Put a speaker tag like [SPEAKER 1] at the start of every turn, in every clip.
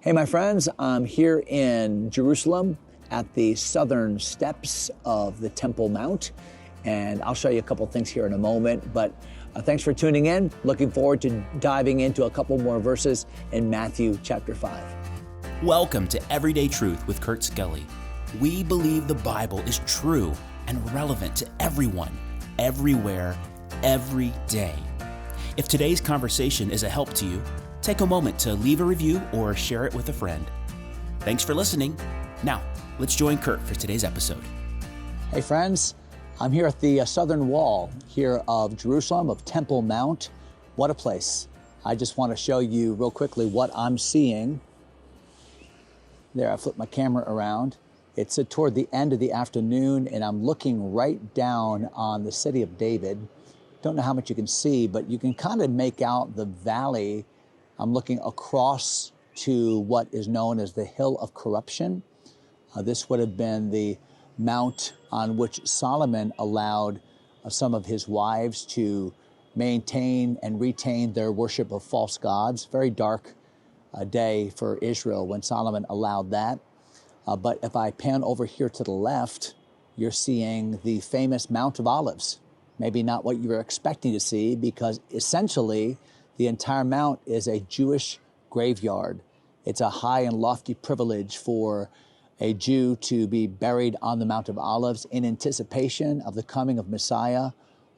[SPEAKER 1] Hey, my friends, I'm here in Jerusalem at the southern steps of the Temple Mount, and I'll show you a couple things here in a moment, but thanks for tuning in. Looking forward to diving into a couple more verses in Matthew chapter 5.
[SPEAKER 2] Welcome to Everyday Truth with Kurt Skelly. We believe the Bible is true and relevant to everyone, everywhere, every day. If today's conversation is a help to you, take a moment to leave a review or share it with a friend. Thanks for listening. Now, let's join Kurt for today's episode.
[SPEAKER 1] Hey friends, I'm here at the southern wall here of Jerusalem, of Temple Mount. What a place. I just want to show you real quickly what I'm seeing. There, I flipped my camera around. It's toward the end of the afternoon, and I'm looking right down on the city of David. Don't know how much you can see, but you can kind of make out the valley. I'm looking across to what is known as the Hill of Corruption. This would have been the mount on which Solomon allowed some of his wives to maintain and retain their worship of false gods. Very dark day for Israel when Solomon allowed that. But if I pan over here to the left, you're seeing the famous Mount of Olives. Maybe not what you were expecting to see, because essentially the entire mount is a Jewish graveyard. It's a high and lofty privilege for a Jew to be buried on the Mount of Olives in anticipation of the coming of Messiah.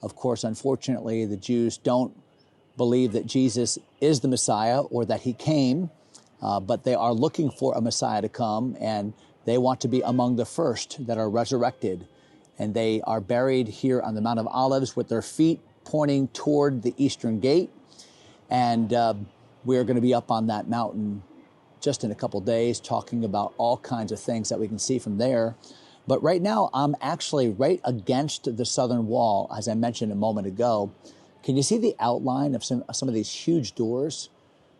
[SPEAKER 1] Of course, unfortunately, the Jews don't believe that Jesus is the Messiah or that he came, but they are looking for a Messiah to come, and they want to be among the first that are resurrected. And they are buried here on the Mount of Olives with their feet pointing toward the eastern gate. And we're going to be up on that mountain just in a couple days talking about all kinds of things that we can see from there. But right now, I'm actually right against the southern wall, as I mentioned a moment ago. Can you see the outline of some of these huge doors?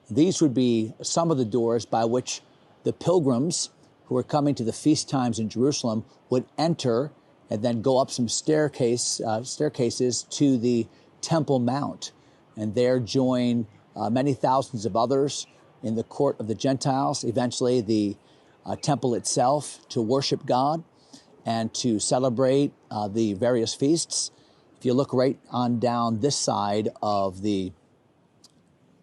[SPEAKER 1] These would be some of the doors by which the pilgrims who are coming to the feast times in Jerusalem would enter and then go up some staircases to the Temple Mount, and there join many thousands of others in the court of the Gentiles, eventually the temple itself, to worship God and to celebrate the various feasts. If you look right on down this side of the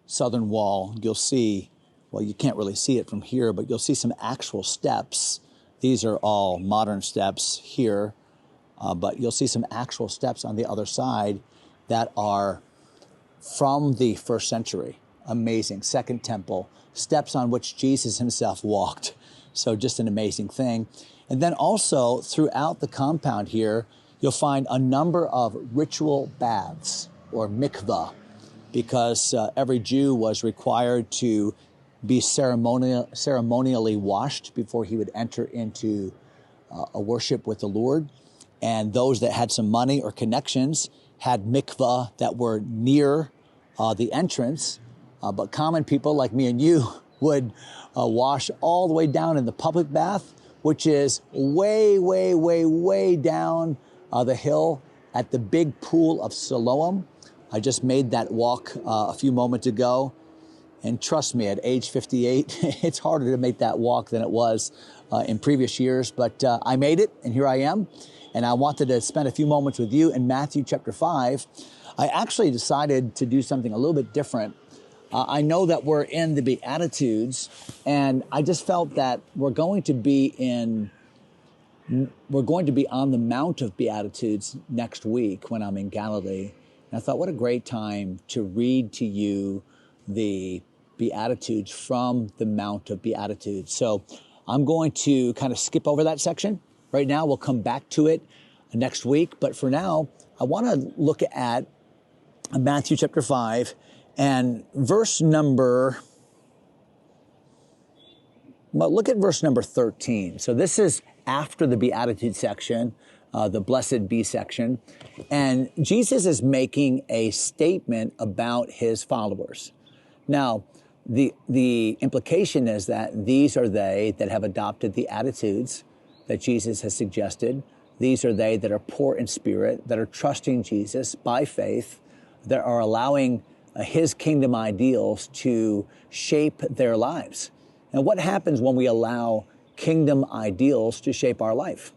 [SPEAKER 1] southern wall, you'll see, well, you can't really see it from here, but you'll see some actual steps. These are all modern steps here, but you'll see some actual steps on the other side that are from the first century. Amazing. Second temple, steps on which Jesus himself walked. So just an amazing thing. And then also throughout the compound here, you'll find a number of ritual baths, or mikvah, because every Jew was required to be ceremonially washed before he would enter into a worship with the Lord. And those that had some money or connections had mikvah that were near the entrance, but common people like me and you would wash all the way down in the public bath, which is way, way, way, way down the hill at the big pool of Siloam. I just made that walk a few moments ago, and trust me, at age 58, it's harder to make that walk than it was in previous years, but I made it, and here I am. And I wanted to spend a few moments with you in Matthew chapter 5. I actually decided to do something a little bit different. I know that we're in the Beatitudes, and I just felt that we're going to be on the Mount of Beatitudes next week when I'm in Galilee. And I thought, what a great time to read to you the Beatitudes from the Mount of Beatitudes. So I'm going to kind of skip over that section. Right now, we'll come back to it next week. But for now, I want to look at Matthew chapter 5 and look at verse number 13. So this is after the Beatitude section, the Blessed Be section. And Jesus is making a statement about his followers. Now, the implication is that these are they that have adopted the attitudes that Jesus has suggested. These are they that are poor in spirit, that are trusting Jesus by faith, that are allowing his kingdom ideals to shape their lives. And what happens when we allow kingdom ideals to shape our life?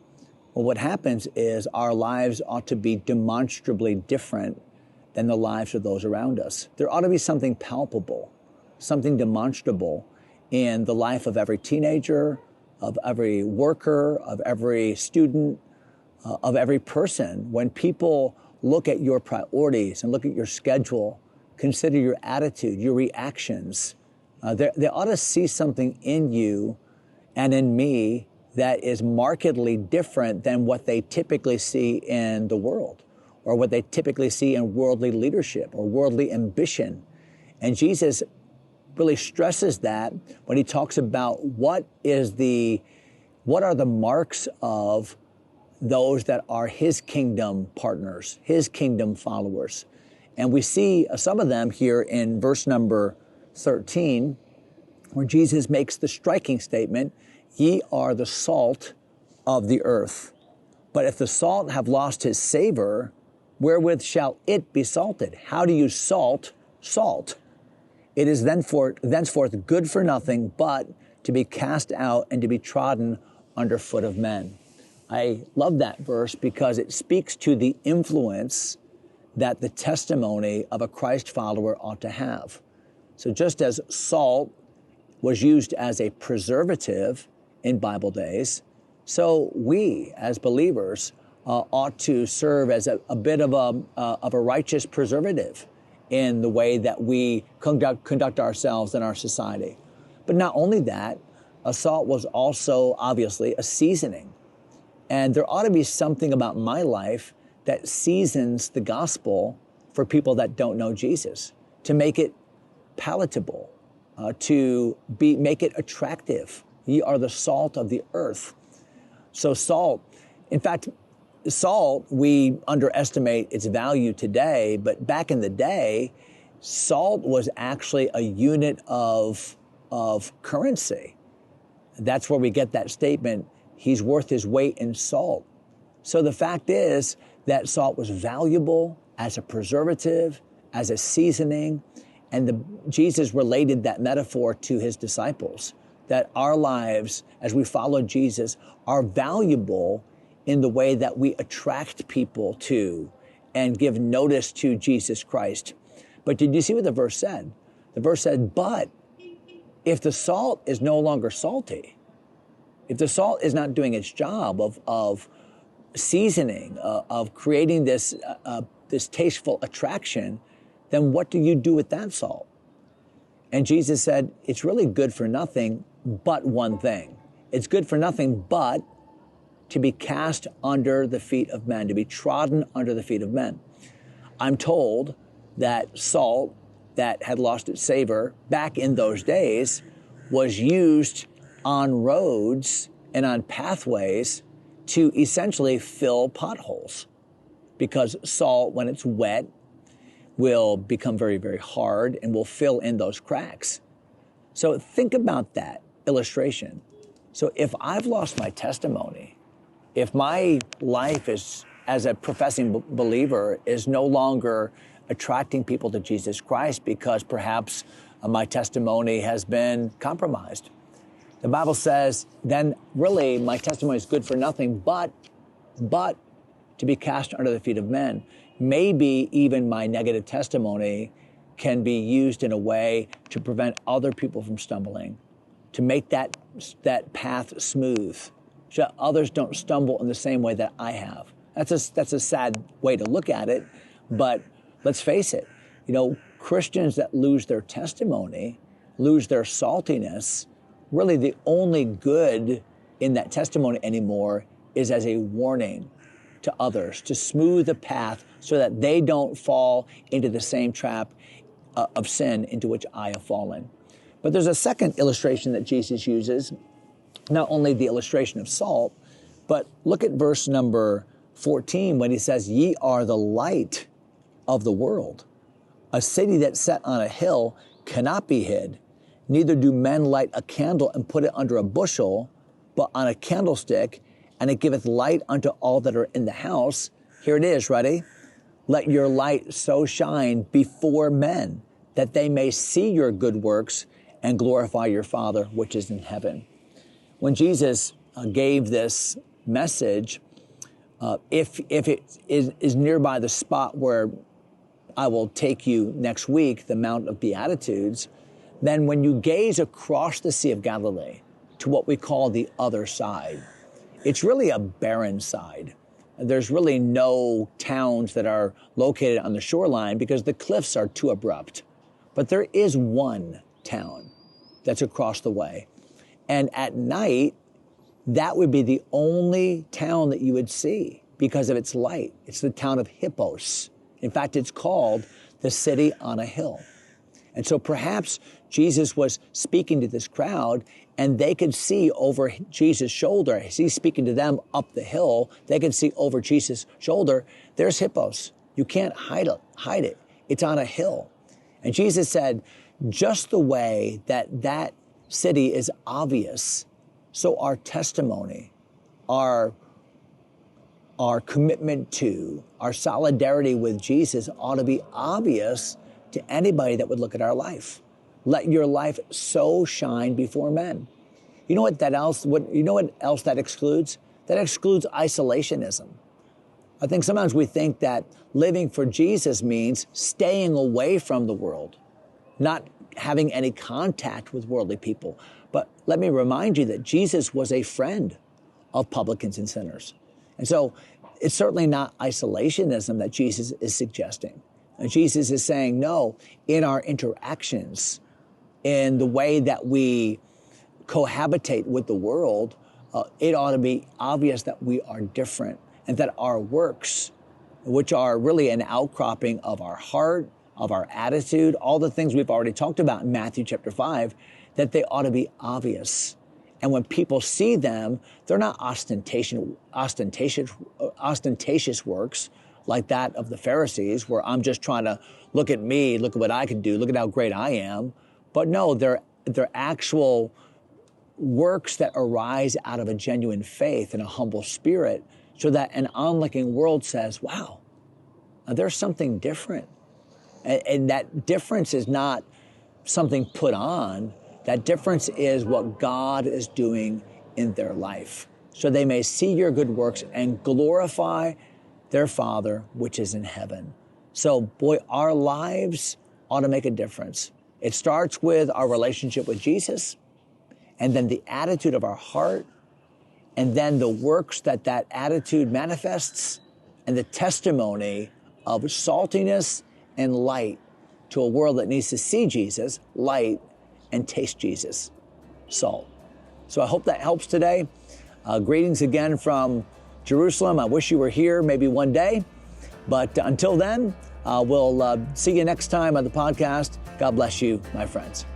[SPEAKER 1] Well, what happens is our lives ought to be demonstrably different than the lives of those around us. There ought to be something palpable, something demonstrable in the life of every teenager, of every worker, of every student, of every person. When people look at your priorities and look at your schedule, consider your attitude, your reactions, they ought to see something in you and in me that is markedly different than what they typically see in the world, or what they typically see in worldly leadership or worldly ambition. And Jesus really stresses that when he talks about what are the marks of those that are his kingdom partners, his kingdom followers. And we see some of them here in verse number 13, where Jesus makes the striking statement, "Ye are the salt of the earth. But if the salt have lost his savor, wherewith shall it be salted?" How do you salt salt? "It is thenceforth good for nothing, but to be cast out and to be trodden under foot of men." I love that verse because it speaks to the influence that the testimony of a Christ follower ought to have. So just as salt was used as a preservative in Bible days, so we as believers ought to serve as a bit of a righteous preservative in the way that we conduct ourselves in our society. But not only that, salt was also obviously a seasoning. And there ought to be something about my life that seasons the gospel for people that don't know Jesus, to make it palatable, make it attractive. Ye are the salt of the earth. So salt, in fact, salt, we underestimate its value today, but back in the day, salt was actually a unit of currency. That's where we get that statement, he's worth his weight in salt. So the fact is that salt was valuable as a preservative, as a seasoning, and Jesus related that metaphor to his disciples, that our lives, as we follow Jesus, are valuable in the way that we attract people to and give notice to Jesus Christ. But did you see what the verse said? The verse said, but if the salt is no longer salty, if the salt is not doing its job of seasoning, of creating this tasteful attraction, then what do you do with that salt? And Jesus said, it's really good for nothing but one thing. It's good for nothing but to be cast under the feet of men, to be trodden under the feet of men. I'm told that salt that had lost its savor back in those days was used on roads and on pathways to essentially fill potholes, because salt, when it's wet, will become very, very hard and will fill in those cracks. So think about that illustration. So if I've lost my testimony, if my life is, as a professing believer, is no longer attracting people to Jesus Christ because perhaps my testimony has been compromised, the Bible says, then really my testimony is good for nothing but to be cast under the feet of men. Maybe even my negative testimony can be used in a way to prevent other people from stumbling, to make that path smooth, so that others don't stumble in the same way that I have. That's a sad way to look at it, but let's face it, Christians that lose their testimony, lose their saltiness, really the only good in that testimony anymore is as a warning to others, to smooth the path so that they don't fall into the same trap of sin into which I have fallen. But there's a second illustration that Jesus uses, not only the illustration of salt, but look at verse number 14 when he says, ye are the light of the world. A city that's set on a hill cannot be hid. Neither do men light a candle and put it under a bushel, but on a candlestick, and it giveth light unto all that are in the house. Here it is, ready? Let your light so shine before men, that they may see your good works and glorify your Father which is in heaven. When Jesus gave this message, if it is nearby the spot where I will take you next week, the Mount of Beatitudes, then when you gaze across the Sea of Galilee to what we call the other side, it's really a barren side. There's really no towns that are located on the shoreline because the cliffs are too abrupt. But there is one town that's across the way. And at night, that would be the only town that you would see because of its light. It's the town of Hippos. In fact, it's called the city on a hill. And so perhaps Jesus was speaking to this crowd and they could see over Jesus' shoulder, as he's speaking to them up the hill, they could see over Jesus' shoulder, there's Hippos. You can't hide it. It's on a hill. And Jesus said, just the way that city is obvious, so our testimony, our commitment to, our solidarity with Jesus ought to be obvious to anybody that would look at our life. Let your life so shine before men. You know what else that excludes? That excludes isolationism. I think sometimes we think that living for Jesus means staying away from the world, not having any contact with worldly people. But let me remind you that Jesus was a friend of publicans and sinners. And so it's certainly not isolationism that Jesus is suggesting. And Jesus is saying, no, in our interactions, in the way that we cohabitate with the world, it ought to be obvious that we are different and that our works, which are really an outcropping of our heart, of our attitude, all the things we've already talked about in Matthew chapter 5, that they ought to be obvious. And when people see them, they're not ostentatious works like that of the Pharisees, where I'm just trying to look at me, look at what I can do, look at how great I am. But no, they're actual works that arise out of a genuine faith and a humble spirit, so that an onlooking world says, wow, there's something different. And that difference is not something put on. That difference is what God is doing in their life, so they may see your good works and glorify their Father which is in heaven. So, boy, our lives ought to make a difference. It starts with our relationship with Jesus, and then the attitude of our heart, and then the works that attitude manifests, and the testimony of saltiness and light to a world that needs to see Jesus, light, and taste Jesus, salt. So I hope that helps today. Greetings again from Jerusalem. I wish you were here maybe one day. But until then, we'll see you next time on the podcast. God bless you, my friends.